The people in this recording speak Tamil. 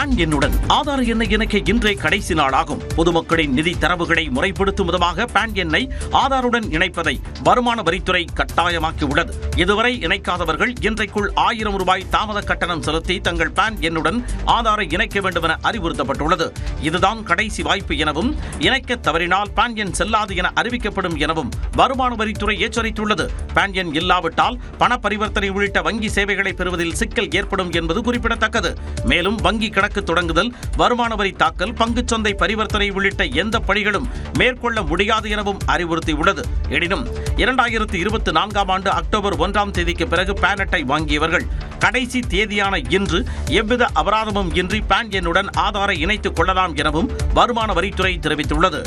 பான் எண்ணுடன் ஆதார் எண்ணை இணைக்க இன்றே கடைசி நாளாகும். பொதுமக்களின் நிதி தரவுகளை முறைப்படுத்தும் விதமாக பான் எண்ணை ஆதாருடன் இணைப்பதை வருமான வரித்துறை கட்டாயமாக்கியுள்ளது. இதுவரை இணைக்காதவர்கள் இன்றைக்குள் 1000 ரூபாய் தாமத கட்டணம் செலுத்தி தங்கள் பான் எண்ணுடன் ஆதாரை இணைக்க வேண்டும் என அறிவுறுத்தப்பட்டுள்ளது. இதுதான் கடைசி வாய்ப்பு எனவும், இணைக்க தவறினால் பான் எண் செல்லாது என அறிவிக்கப்படும் எனவும் வருமான வரித்துறை எச்சரித்துள்ளது. பான் எண் இல்லாவிட்டால் பண பரிவர்த்தனை உள்ளிட்ட வங்கி சேவைகளை பெறுவதில் சிக்கல் ஏற்படும் என்பது குறிப்பிடத்தக்கது. மேலும் வங்கி கணக்கு தொடங்குதல், வருமான வரி தாக்கல், பங்குச்சந்தை பரிவர்த்தனை உள்ளிட்ட எந்த பணிகளும் மேற்கொள்ள முடியாது எனவும் அறிவுறுத்தியுள்ளது. எனினும் 2024ஆம் ஆண்டு அக்டோபர் 1ஆம் தேதிக்கு பிறகு பான் அட்டை வாங்கியவர்கள் கடைசி தேதியான இன்று எவ்வித அபராதமும் இன்றி பான் எண்ணுடன் ஆதாரை இணைத்துக் கொள்ளலாம் எனவும் வருமான வரித்துறை தெரிவித்துள்ளது.